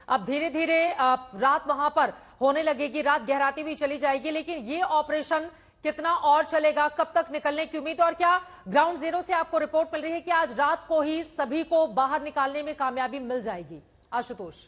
अब धीरे धीरे रात वहां पर होने लगेगी, रात गहराती हुई चली जाएगी, लेकिन ये ऑपरेशन कितना और चलेगा, कब तक निकलने की उम्मीद, और क्या ग्राउंड जीरो से आपको रिपोर्ट मिल रही है कि आज रात को ही सभी को बाहर निकालने में कामयाबी मिल जाएगी? आशुतोष,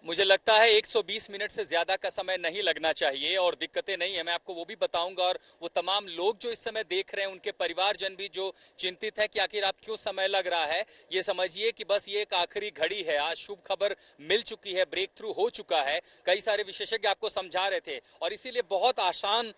मुझे लगता है 120 मिनट से ज्यादा का समय नहीं लगना चाहिए और दिक्कतें नहीं है, मैं आपको वो भी बताऊंगा। और वो तमाम लोग जो इस समय देख रहे हैं, उनके परिवारजन भी जो चिंतित है कि आखिर आप क्यों समय लग रहा है, ये समझिए कि बस ये एक आखिरी घड़ी है। आज शुभ खबर मिल चुकी है, ब्रेक थ्रू हो चुका है, कई सारे विशेषज्ञ आपको समझा रहे थे। और इसीलिए बहुत आसान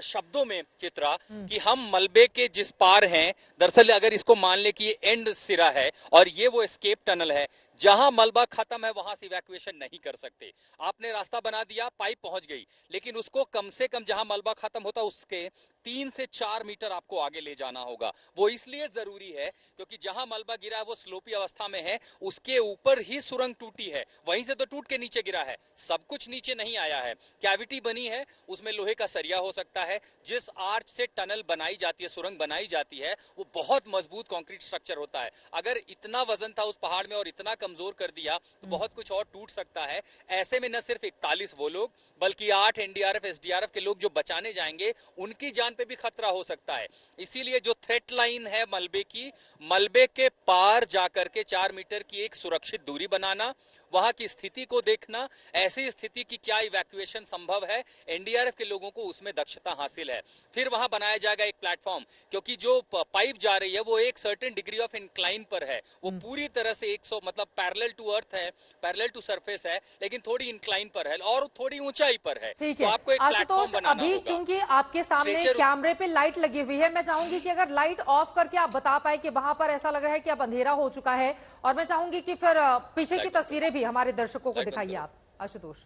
शब्दों में चित्रा कि हम मलबे के जिस पार हैं, दरअसल अगर इसको मान ले कि ये एंड सिरा है और ये वो एस्केप टनल है, जहां मलबा खत्म है वहां से इवैक्यूएशन नहीं कर सकते। आपने रास्ता बना दिया, पाइप पहुंच गई, लेकिन उसको कम से कम जहां मलबा खत्म होता उसके 3 से 4 मीटर आपको आगे ले जाना होगा। वो इसलिए जरूरी है क्योंकि जहां मलबा गिरा है वो स्लोपी अवस्था में है, उसके ऊपर ही सुरंग टूटी है, वहीं से तो टूट के नीचे गिरा है, सब कुछ नीचे नहीं आया है। कैविटी बनी है, उसमें लोहे का सरिया हो सकता है। जिस आर्च से टनल बनाई जाती है, सुरंग बनाई जाती है, वो बहुत मजबूत कंक्रीट स्ट्रक्चर होता है। अगर इतना वजन था उस पहाड़ में और इतना कमजोर कर दिया तो बहुत कुछ और टूट सकता है। ऐसे में न सिर्फ 41 वो लोग बल्कि 8 एनडीआरएफ एसडीआरएफ के लोग जो बचाने जाएंगे, उनकी जान पे भी खतरा हो सकता है। इसीलिए जो थ्रेट लाइन है मलबे की, मलबे के पार जाकर के 4 मीटर की एक सुरक्षित दूरी बनाना, वहां की स्थिति को देखना, ऐसी स्थिति की क्या इवैक्यूएशन संभव है, एनडीआरएफ के लोगों को उसमें दक्षता हासिल है। फिर वहां बनाया जाएगा एक प्लेटफॉर्म, क्योंकि जो पाइप जा रही है वो एक सर्टेन डिग्री ऑफ इंक्लाइन पर है, वो पूरी तरह से 100 मतलब पैरेलल टू अर्थ है, पैरेलल टू सरफेस है, लेकिन थोड़ी इंक्लाइन पर है और थोड़ी ऊंचाई पर है। ठीक तो है आपको एक प्लेटफॉर्म बनाना अभी होगा। चूंकि आपके सामने कैमरे पे लाइट लगी हुई है, मैं चाहूंगी कि अगर लाइट ऑफ करके आप बता पाए कि वहां पर ऐसा लग रहा है कि अब अंधेरा हो चुका है, और मैं चाहूंगी कि फिर पीछे की तस्वीरें भी हमारे दर्शकों को दिखाइए आप, आशुतोष।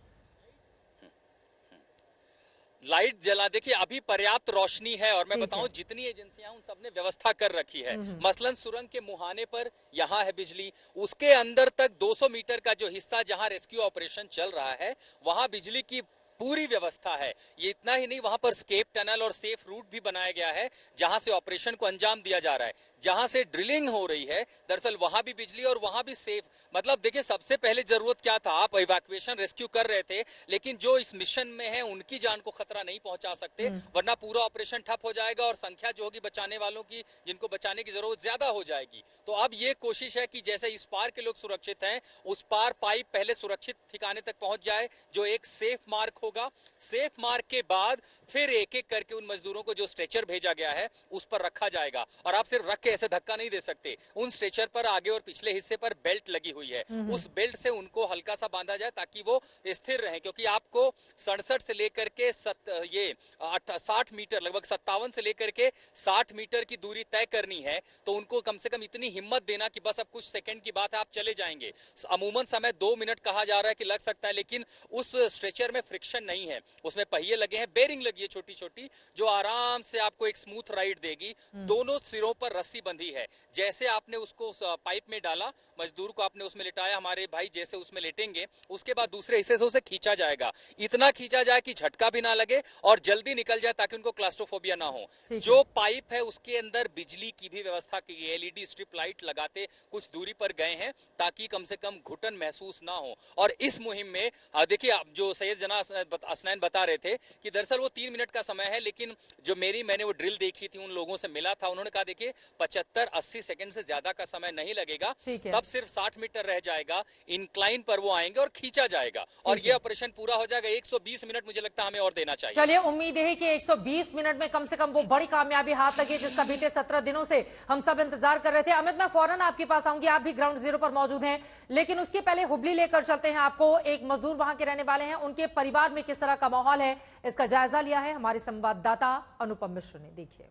लाइट जला, देखिए अभी पर्याप्त रोशनी है और मैं बताऊं जितनी एजेंसियां उन सबने व्यवस्था कर रखी है। मसलन सुरंग के मुहाने पर यहां है बिजली, उसके अंदर तक 200 मीटर का जो हिस्सा जहां रेस्क्यू ऑपरेशन चल रहा है वहां बिजली की पूरी व्यवस्था है। ये इतना ही नहीं, वहां पर स्केप टनल और सेफ रूट भी बनाया गया है जहां से ऑपरेशन को अंजाम दिया जा रहा है। जहां से ड्रिलिंग हो रही है दरअसल वहां भी बिजली और वहां भी सेफ। मतलब देखिए सबसे पहले जरूरत क्या था, आप इवैक्यूएशन रेस्क्यू कर रहे थे, लेकिन जो इस मिशन में है उनकी जान को खतरा नहीं पहुंचा सकते, वरना पूरा ऑपरेशन ठप हो जाएगा और संख्या जो होगी बचाने वालों की, जिनको बचाने की जरूरत ज्यादा हो जाएगी। तो अब ये कोशिश है कि जैसे इस पार के लोग सुरक्षित हैं, उस पार पाइप पहले सुरक्षित ठिकाने तक पहुंच जाए, जो एक सेफ मार्क होगा। सेफ मार्क के बाद फिर एक एक करके उन मजदूरों को जो स्ट्रेचर भेजा गया है उस पर रखा जाएगा। और आप सिर्फ रख के ऐसे धक्का नहीं दे सकते, उन स्ट्रेचर पर आगे और पिछले हिस्से पर बेल्ट लगी हुई है, उस बेल्ट से उनको हल्का सा बांधा जाए ताकि वो स्थिर रहे, क्योंकि आपको 67 से लेकर के 60 मीटर, लगभग 57 से लेकर के 60 मीटर की दूरी तय करनी है। तो उनको कम से कम इतनी हिम्मत देना कि बस अब कुछ सेकंड की बात है, आप चले जाएंगे। अमूमन समय 2 मिनट कहा जा रहा है कि लग सकता है, लेकिन उस स्ट्रेचर में फ्रिक्शन नहीं है, उसमें पहिए लगे हैं, बेरिंग लगी है छोटी छोटी, जो आराम से आपको एक स्मूथ राइड देगी। दोनों सिरों पर रस्सी बंधी है, जैसे आपने उसको पाइप में डाला, मजदूर को आपने उसमें लेटाया, हमारे भाई जैसे उसमें लेटेंगे, उसके बाद दूसरे हिस्से से उसे खींचा जाएगा। इतना खींचा जाए कि झटका भी ना लगे और जल्दी निकल जाए ताकि उनको क्लास्ट्रोफोबिया ना हो। जो पाइप है उसके अंदर बिजली की भी व्यवस्था की है, एलईडी स्ट्रिप लाइट लगाते कुछ दूरी पर गए हैं ताकि कम से कम घुटन महसूस ना हो। और इस मुहिम में देखिए जो सैयद जना असनैन बता रहे थे कि दरअसल वो 3 मिनट का समय है, लेकिन जो मैंने वो ड्रिल देखी थी, उन लोगों से मिला था, उन्होंने कहा देखिए 75-80 सेकंड से ज्यादा का समय नहीं लगेगा, तब सिर्फ 60 मीटर रह जाएगा, इंक्लाइन पर वो आएंगे और खींचा जाएगा और ये ऑपरेशन पूरा हो जाएगा। 120 मिनट मुझे लगता है हमें और देना चाहिए। चलिए, उम्मीद है कि 120 मिनट में कम से कम वो बड़ी कामयाबी हाथ लगे जिसका बीते 17 दिनों से हम सब इंतजार कर रहे थे। अमित, मैं फौरन आपके पास आऊंगी, आप भी ग्राउंड जीरो पर मौजूद हैं, लेकिन उसके पहले हुबली लेकर चलते हैं आपको। एक मजदूर वहां के रहने वाले हैं, उनके परिवार में किस तरह का माहौल है, इसका जायजा लिया है हमारे संवाददाता अनुपम मिश्र ने। देखिए,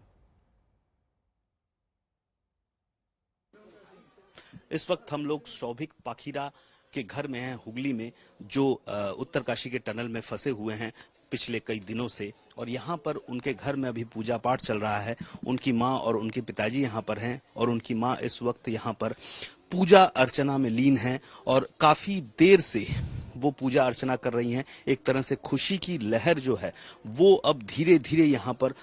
इस वक्त हम लोग सौभिक पाखीरा के घर में हैं, हुगली में, जो उत्तरकाशी के टनल में फंसे हुए हैं पिछले कई दिनों से, और यहाँ पर उनके घर में अभी पूजा पाठ चल रहा है। उनकी माँ और उनके पिताजी यहाँ पर हैं और उनकी माँ इस वक्त यहाँ पर पूजा अर्चना में लीन हैं और काफी देर से वो पूजा अर्चना कर रही हैं। एक तरह से खुशी की लहर जो है वो अब धीरे धीरे यहाँ पर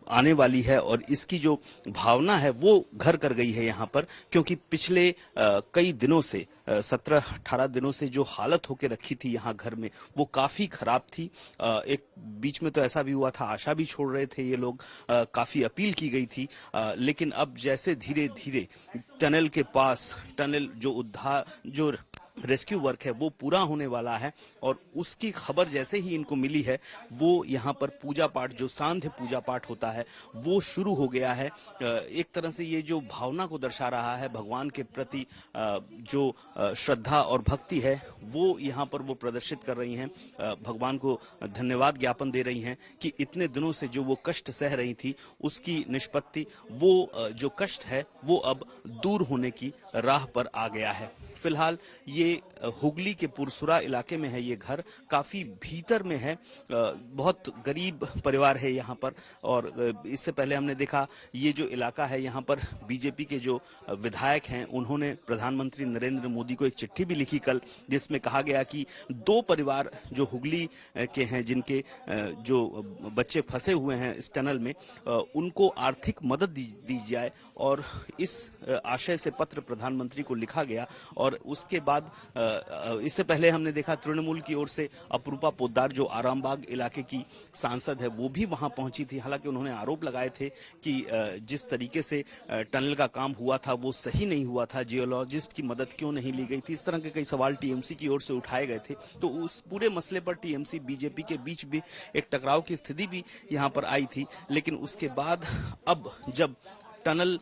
आने वाली है और इसकी जो भावना है वो घर कर गई है यहाँ पर, क्योंकि पिछले कई दिनों से 17-18 दिनों से जो हालत होके रखी थी यहाँ घर में वो काफी खराब थी। एक बीच में तो ऐसा भी हुआ था, आशा भी छोड़ रहे थे ये लोग, काफी अपील की गई थी, लेकिन अब जैसे धीरे धीरे टनल के पास टनल जो रेस्क्यू वर्क है वो पूरा होने वाला है और उसकी खबर जैसे ही इनको मिली है वो यहाँ पर पूजा पाठ, जो सांध्य पूजा पाठ होता है वो शुरू हो गया है। एक तरह से ये जो भावना को दर्शा रहा है भगवान के प्रति, जो श्रद्धा और भक्ति है वो यहाँ पर वो प्रदर्शित कर रही हैं, भगवान को धन्यवाद ज्ञापन दे रही हैं कि इतने दिनों से जो वो कष्ट सह रही थी उसकी निष्पत्ति, वो जो कष्ट है वो अब दूर होने की राह पर आ गया है। फिलहाल ये हुगली के पुरसुरा इलाके में है ये घर, काफी भीतर में है, बहुत गरीब परिवार है यहाँ पर। और इससे पहले हमने देखा ये जो इलाका है यहाँ पर बीजेपी के जो विधायक हैं उन्होंने प्रधानमंत्री नरेंद्र मोदी को एक चिट्ठी भी लिखी कल, जिसमें कहा गया कि 2 परिवार जो हुगली के हैं जिनके जो बच्चे फंसे हुए हैं इस टनल में, उनको आर्थिक मदद दी जाए और इस आशय से पत्र प्रधानमंत्री को लिखा गया। और उसके बाद इससे पहले हमने देखा तृणमूल की ओर से अपरूपा पोद्दार जो आरामबाग इलाके की सांसद है वो भी वहां पहुंची थी। हालांकि उन्होंने आरोप लगाए थे कि जिस तरीके से टनल का काम हुआ था वो सही नहीं हुआ था, जियोलॉजिस्ट की मदद क्यों नहीं ली गई थी, इस तरह के कई सवाल टीएमसी की ओर से उठाए गए थे। तो उस पूरे मसले पर टीएमसी बीजेपी के बीच भी एक टकराव की स्थिति भी यहाँ पर आई थी। लेकिन उसके बाद अब जब टनल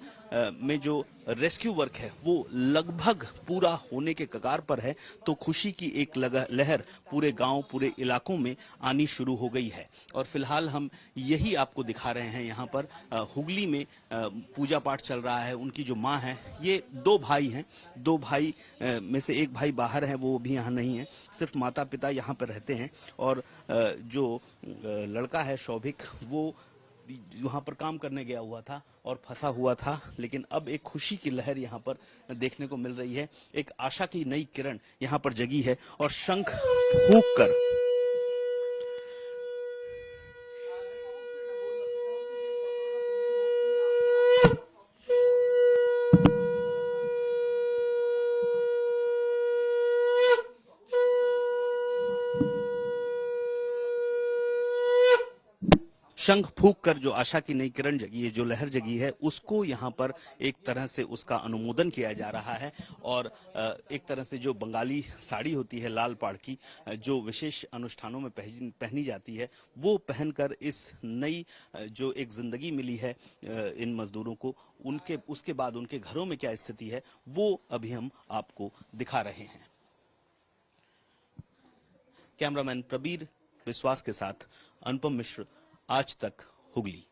में जो रेस्क्यू वर्क है वो लगभग पूरा होने के कगार पर है तो खुशी की एक लहर पूरे गांव, पूरे इलाकों में आनी शुरू हो गई है। और फिलहाल हम यही आपको दिखा रहे हैं। यहाँ पर हुगली में पूजा पाठ चल रहा है। उनकी जो माँ है, ये 2 भाई हैं, 2 भाई में से एक भाई बाहर है, वो भी यहाँ नहीं है, सिर्फ माता पिता यहाँ पर रहते हैं। और जो लड़का है शौभिक, वो वहां पर काम करने गया हुआ था और फंसा हुआ था। लेकिन अब एक खुशी की लहर यहाँ पर देखने को मिल रही है, एक आशा की नई किरण यहाँ पर जगी है और शंख फूंक कर शंख फूंक कर जो आशा की नई किरण जगी है, जो लहर जगी है, उसको यहाँ पर एक तरह से उसका अनुमोदन किया जा रहा है। और एक तरह से जो बंगाली साड़ी होती है लाल पाड़ की, जो विशेष अनुष्ठानों में पहनी जाती है, वो पहनकर इस नई जो एक जिंदगी मिली है इन मजदूरों को, उसके बाद उनके घरों में क्या स्थिति है वो अभी हम आपको दिखा रहे हैं। कैमरामैन प्रबीर विश्वास के साथ अनुपम मिश्र, आज तक हुगली।